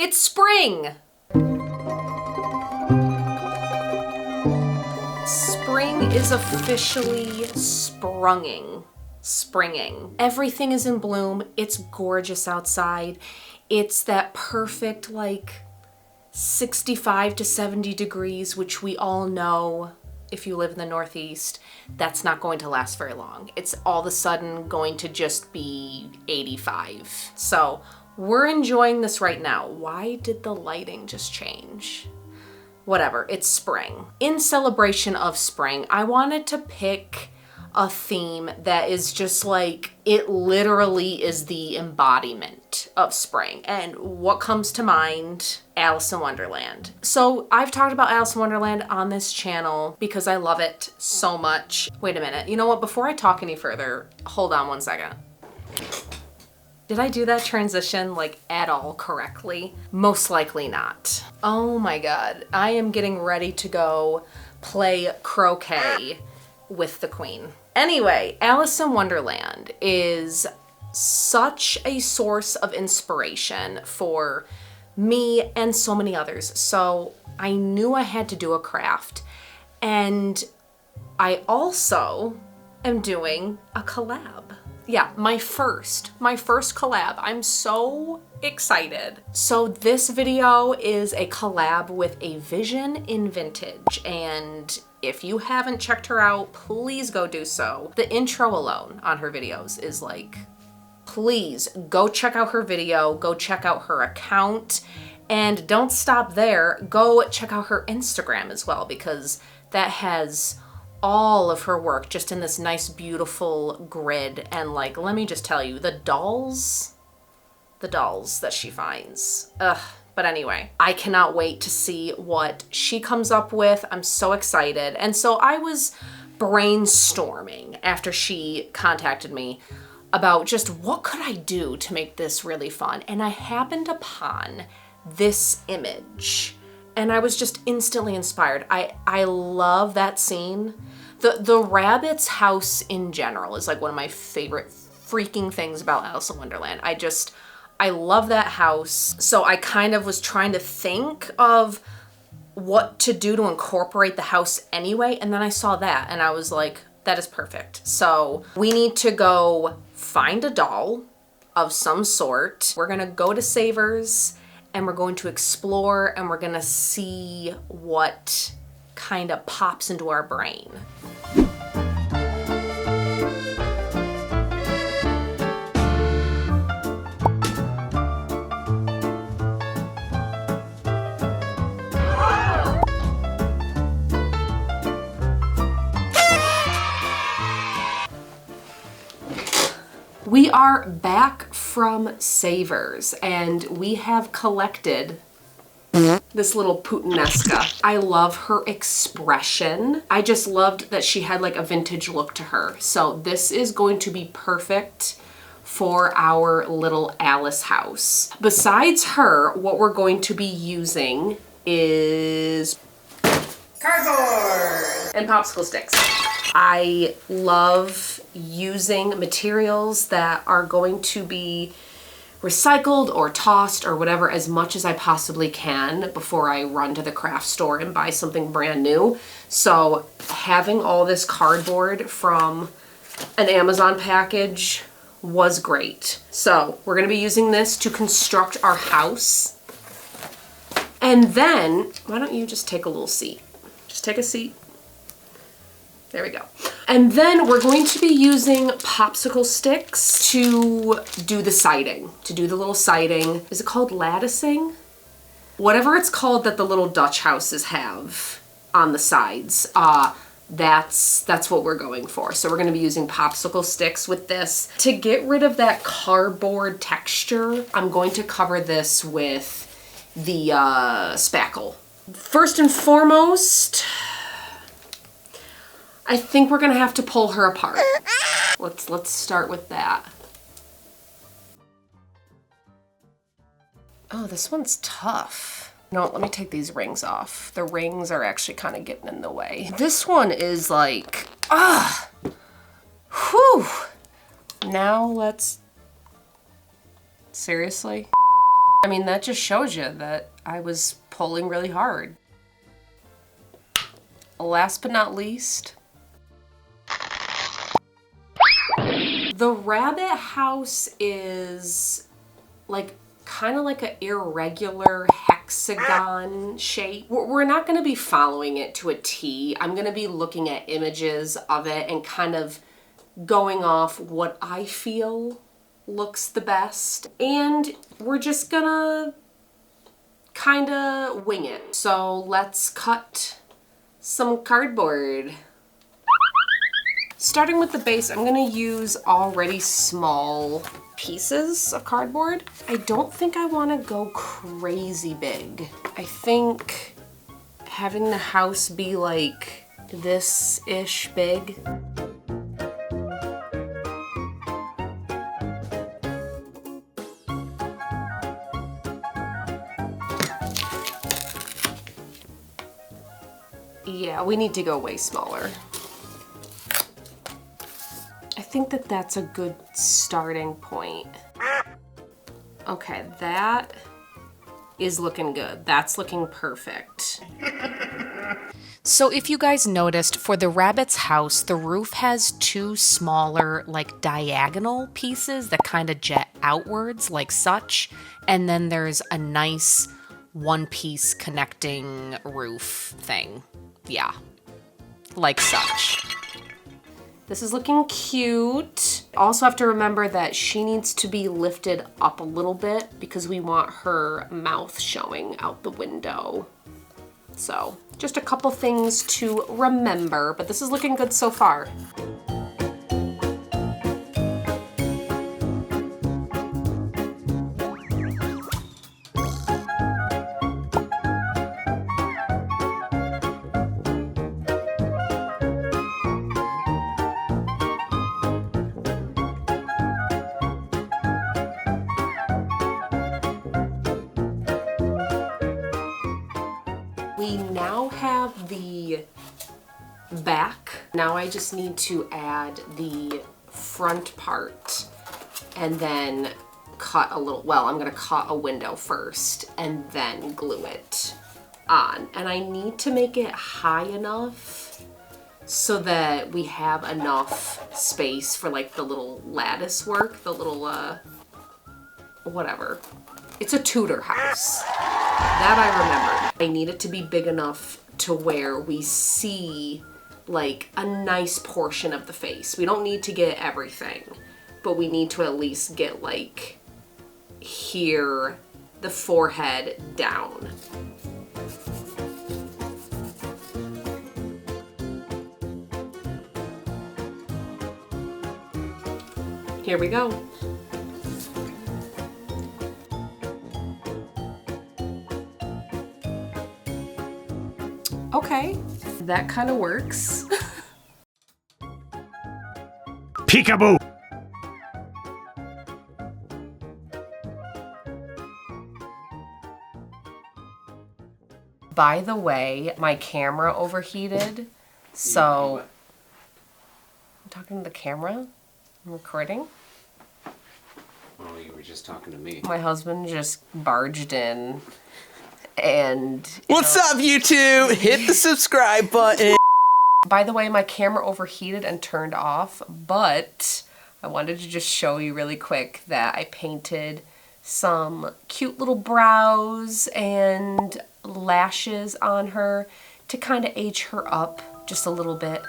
It's spring! Spring is officially springing. Everything is in bloom. It's gorgeous outside. It's that perfect, like, 65 to 70 degrees, which we all know, if you live in the Northeast, that's not going to last very long. It's all of a sudden going to just be 85. So we're enjoying this right now. Why did the lighting just change? Whatever, it's spring. In celebration of spring, I wanted to pick a theme that is just like, it literally is the embodiment of spring. And what comes to mind? Alice in Wonderland. So I've talked about Alice in Wonderland on this channel because I love it so much. Wait a minute, you know what? Before I talk any further, hold on one second. Did I do that transition like at all correctly? Most likely not. Oh my God, I am getting ready to go play croquet with the queen. Anyway, Alice in Wonderland is such a source of inspiration for me and so many others. So I knew I had to do a craft, and I also am doing a collab. Yeah, my first collab. I'm so excited. So this video is a collab with A Vision in Vintage, and if you haven't checked her out, please go do so. The intro alone on her videos is like, please go check out her video, go check out her account, and don't stop there. Go check out her Instagram as well, because that has all of her work just in this nice, beautiful grid. And like, let me just tell you, the dolls that she finds. Ugh. But anyway, I cannot wait to see what she comes up with. I'm so excited. And so I was brainstorming after she contacted me about just what could I do to make this really fun. And I happened upon this image, and I was just instantly inspired. I love that scene. The rabbit's house in general is like one of my favorite freaking things about Alice in Wonderland. I love that house. So I kind of was trying to think of what to do to incorporate the house anyway. And then I saw that and I was like, that is perfect. So we need to go find a doll of some sort. We're gonna go to Savers and we're going to explore, and we're gonna see what kind of pops into our brain. We are back from Savers, and we have collected this little Puttanesca. I love her expression. I just loved that she had like a vintage look to her. So this is going to be perfect for our little Alice house. Besides her, what we're going to be using is cardboard and popsicle sticks. I love using materials that are going to be recycled or tossed or whatever as much as I possibly can before I run to the craft store and buy something brand new. So having all this cardboard from an Amazon package was great. So we're gonna be using this to construct our house. And then, why don't you just take a little seat? Just take a seat. There we go. And then we're going to be using popsicle sticks to do the siding, to do the little siding. Is it called latticing? Whatever it's called that the little Dutch houses have on the sides, that's what we're going for. So we're gonna be using popsicle sticks with this. To get rid of that cardboard texture, I'm going to cover this with the spackle. First and foremost, I think we're gonna have to pull her apart. Let's start with that. Oh, this one's tough. No, let me take these rings off. The rings are actually kind of getting in the way. This one is like, whew. Now let's, seriously? I mean, that just shows you that I was pulling really hard. Last but not least, the rabbit house is like kind of like an irregular hexagon shape. We're not going to be following it to a T. I'm going to be looking at images of it and kind of going off what I feel looks the best. And we're just gonna kind of wing it. So let's cut some cardboard. Starting with the base, I'm gonna use already small pieces of cardboard. I don't think I wanna go crazy big. I think having the house be like this-ish big. Yeah, we need to go way smaller. I think that that's a good starting point. Okay, that is looking good. That's looking perfect. So if you guys noticed, for the rabbit's house, the roof has two smaller, like diagonal pieces that kind of jet outwards like such. And then there's a nice one-piece connecting roof thing. Yeah, like such. This is looking cute. Also have to remember that she needs to be lifted up a little bit because we want her mouth showing out the window. So just a couple things to remember, but this is looking good so far. We now have the back. Now I just need to add the front part and then cut a little, well, I'm gonna cut a window first and then glue it on. And I need to make it high enough so that we have enough space for like the little lattice work, the little, whatever. It's a Tudor house. That I remembered. I need it to be big enough to where we see like a nice portion of the face. We don't need to get everything, but we need to at least get like here, the forehead down. Here we go. Okay, that kind of works. Peekaboo! By the way, my camera overheated, so... I'm talking to the camera? I'm recording? Oh, you were just talking to me. My husband just barged in and... What's up, YouTube? Hit the subscribe button. By the way, my camera overheated and turned off, but I wanted to just show you really quick that I painted some cute little brows and lashes on her to kind of age her up just a little bit.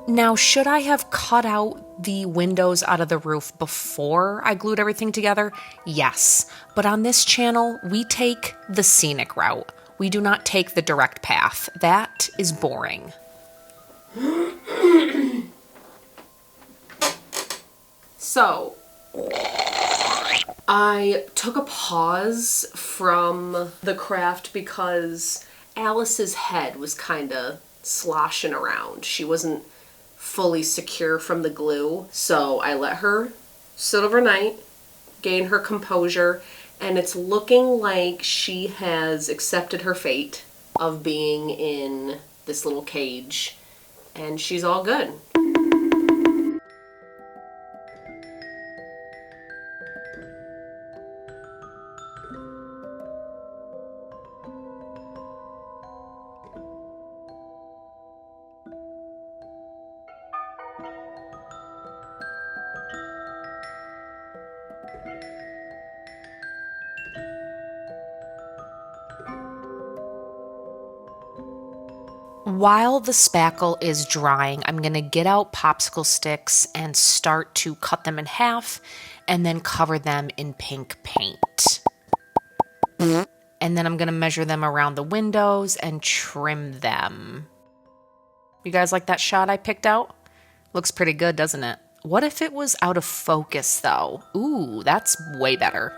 Now, should I have cut out the windows out of the roof before I glued everything together? Yes, but on this channel, we take the scenic route. We do not take the direct path. That is boring. So, I took a pause from the craft because Alice's head was kind of sloshing around. She wasn't fully secure from the glue, so I let her sit overnight, gain her composure, and it's looking like she has accepted her fate of being in this little cage and she's all good. While the spackle is drying, I'm going to get out popsicle sticks and start to cut them in half and then cover them in pink paint. And then I'm going to measure them around the windows and trim them. You guys like that shot I picked out? Looks pretty good, doesn't it? What if it was out of focus though? Ooh, that's way better.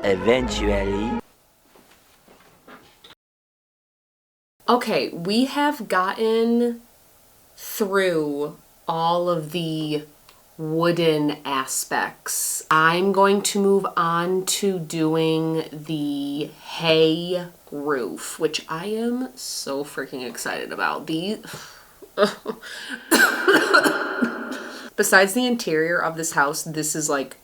Eventually. Okay, we have gotten through all of the wooden aspects. I'm going to move on to doing the hay roof, which I am so freaking excited about. Besides the interior of this house, this is like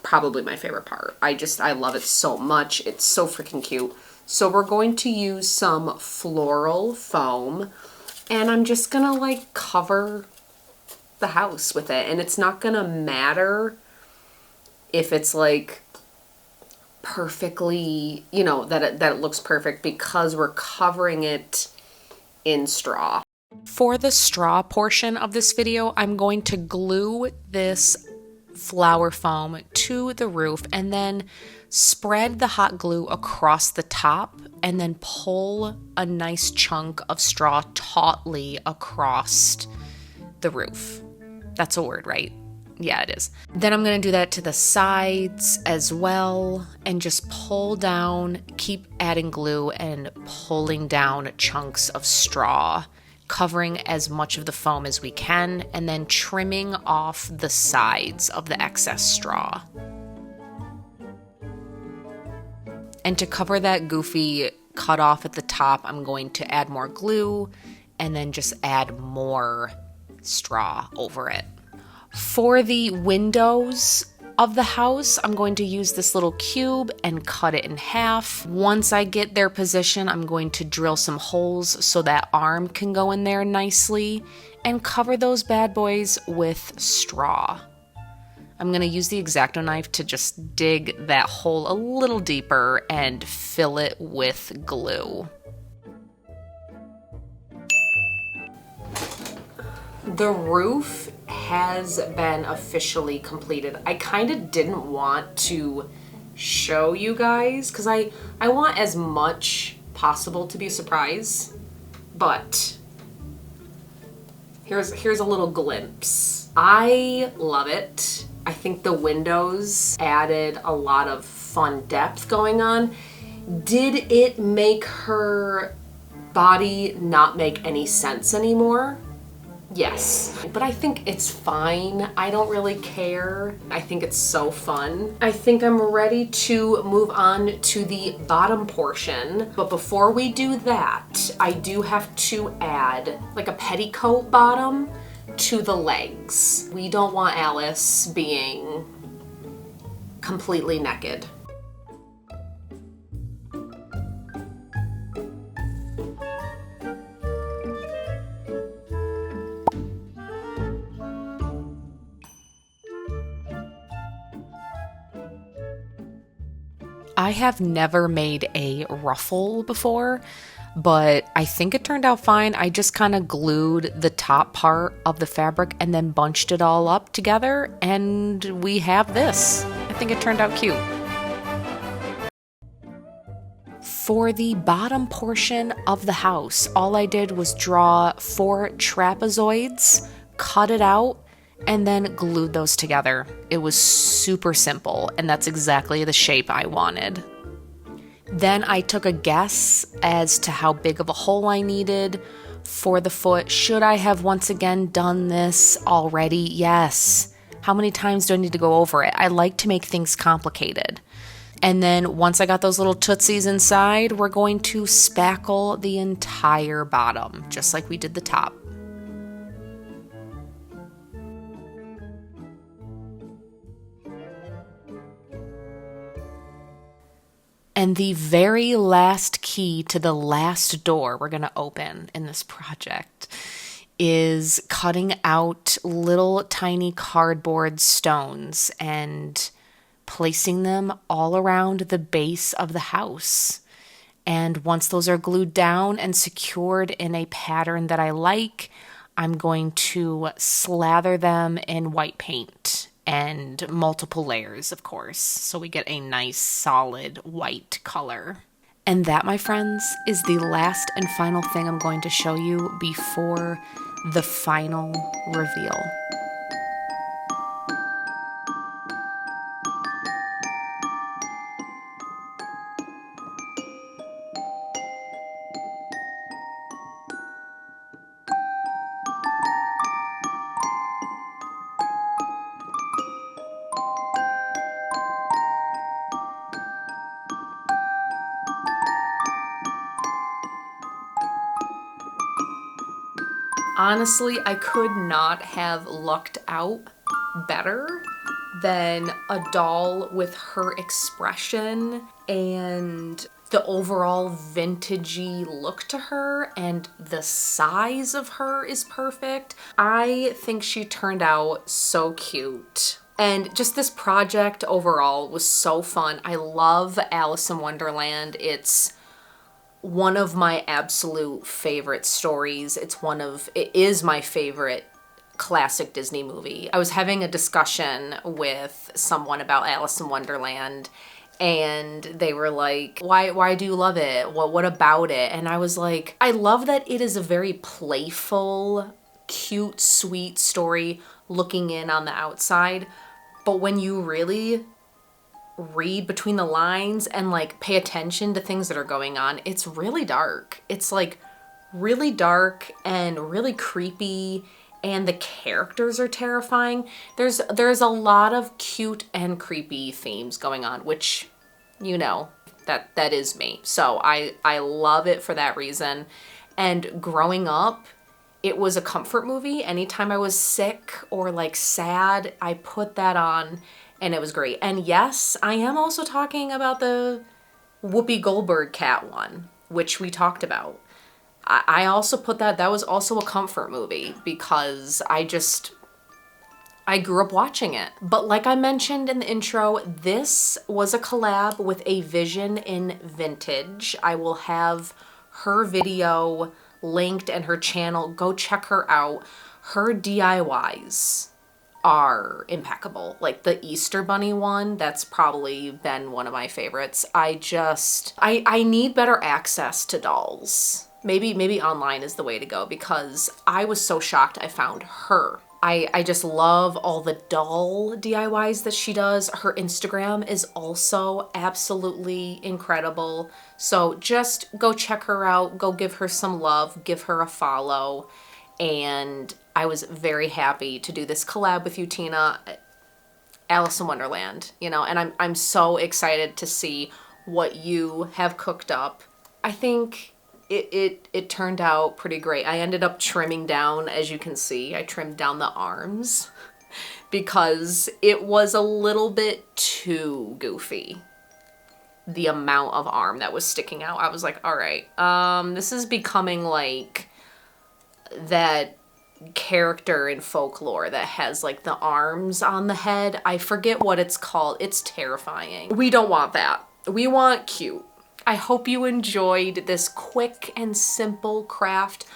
probably my favorite part. I love it so much. It's so freaking cute. So we're going to use some floral foam, and I'm just gonna like cover the house with it, and it's not gonna matter if it's like perfectly, you know, that it looks perfect, because we're covering it in straw. For the straw portion of this video, I'm going to glue this flower foam to the roof and then spread the hot glue across the top and then pull a nice chunk of straw tautly across the roof. That's a word, right? Yeah, it is. Then I'm going to do that to the sides as well and just pull down, keep adding glue and pulling down chunks of straw, covering as much of the foam as we can, and then trimming off the sides of the excess straw. And to cover that goofy cut off at the top, I'm going to add more glue and then just add more straw over it. For the windows of the house, I'm going to use this little cube and cut it in half. Once I get their position, I'm going to drill some holes so that arm can go in there nicely and cover those bad boys with straw. I'm going to use the X-Acto knife to just dig that hole a little deeper and fill it with glue. The roof has been officially completed. I kind of didn't want to show you guys because I want as much possible to be a surprise, but here's a little glimpse. I love it. I think the windows added a lot of fun depth going on. Did it make her body not make any sense anymore? Yes, but I think it's fine. I don't really care. I think it's so fun. I think I'm ready to move on to the bottom portion. But before we do that, I do have to add like a petticoat bottom to the legs. We don't want Alice being completely naked. I have never made a ruffle before. but I think it turned out fine. I just kind of glued the top part of the fabric and then bunched it all up together, and we have this. I think it turned out cute. For the bottom portion of the house, all I did was draw 4 trapezoids, cut it out, and then glued those together. It was super simple, and that's exactly the shape I wanted. Then I took a guess as to how big of a hole I needed for the foot. Should I have once again done this already? Yes. How many times do I need to go over it? I like to make things complicated. And then once I got those little tootsies inside, we're going to spackle the entire bottom, just like we did the top. And the very last key to the last door we're going to open in this project is cutting out little tiny cardboard stones and placing them all around the base of the house. And once those are glued down and secured in a pattern that I like, I'm going to slather them in white paint and multiple layers, of course, so we get a nice solid white color. And that, my friends, is the last and final thing I'm going to show you before the final reveal. Honestly, I could not have lucked out better than a doll with her expression and the overall vintagey look to her, and the size of her is perfect. I think she turned out so cute. And just this project overall was so fun. I love Alice in Wonderland. It's one of my absolute favorite stories. It is my favorite classic Disney movie. I was having a discussion with someone about Alice in Wonderland, and they were like, why do you love it? What about it? And I was like, I love that it is a very playful, cute, sweet story looking in on the outside. But when you really read between the lines and like pay attention to things that are going on, it's really dark. It's like really dark and really creepy, and the characters are terrifying. There's a lot of cute and creepy themes going on, which, you know, that is me. So I love it for that reason. And growing up, it was a comfort movie. Anytime I was sick or like sad, I put that on and it was great. And yes, I am also talking about the Whoopi Goldberg cat one, which we talked about. I also put that was also a comfort movie because I grew up watching it. But like I mentioned in the intro, this was a collab with A Vision in Vintage. I will have her video linked and her channel. Go check her out. Her DIYs are impeccable. Like the Easter Bunny one, that's probably been one of my favorites. I need better access to dolls. Maybe online is the way to go, because I was so shocked I found her. I just love all the doll DIYs that she does. Her Instagram is also absolutely incredible. So just go check her out, go give her some love, give her a follow. And I was very happy to do this collab with you, Tina. Alice in Wonderland, you know, and I'm so excited to see what you have cooked up. I think it turned out pretty great. I ended up trimming down, as you can see, I trimmed down the arms because it was a little bit too goofy. The amount of arm that was sticking out. I was like, all right, this is becoming like that character in folklore that has like the arms on the head. I forget what it's called. It's terrifying. We don't want that. We want cute. I hope you enjoyed this quick and simple craft.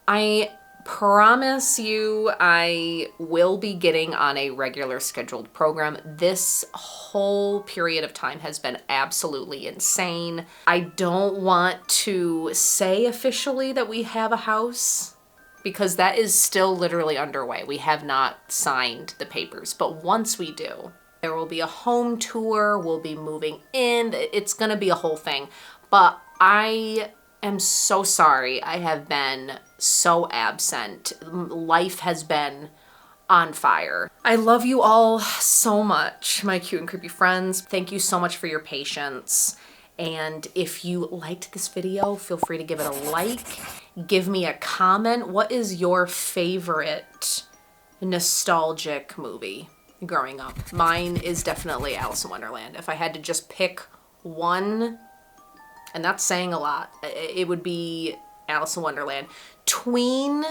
I promise you I will be getting on a regular scheduled program. This whole period of time has been absolutely insane. I don't want to say officially that we have a house because that is still literally underway. We have not signed the papers, but once we do, there will be a home tour, we'll be moving in, it's gonna be a whole thing. But I am so sorry I have been so absent. Life has been on fire. I love you all so much, my cute and creepy friends. Thank you so much for your patience. And if you liked this video, feel free to give it a like, give me a comment. What is your favorite nostalgic movie growing up? Mine is definitely Alice in Wonderland. If I had to just pick one, and that's saying a lot, it would be Alice in Wonderland. Tween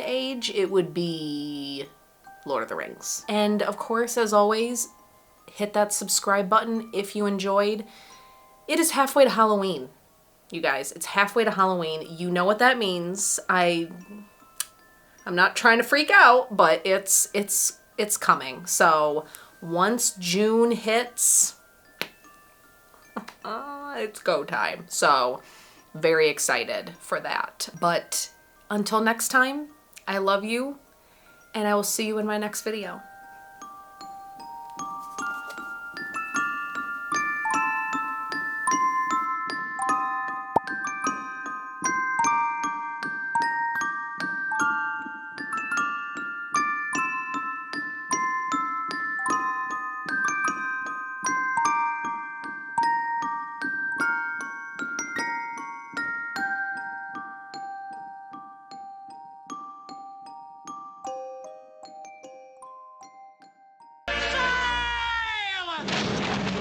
age, it would be Lord of the Rings. And of course, as always, hit that subscribe button if you enjoyed. It is halfway to Halloween, you guys. It's halfway to Halloween. You know what that means. I'm not trying to freak out, but it's coming. So once June hits, it's go time. So very excited for that. But until next time, I love you, and I will see you in my next video.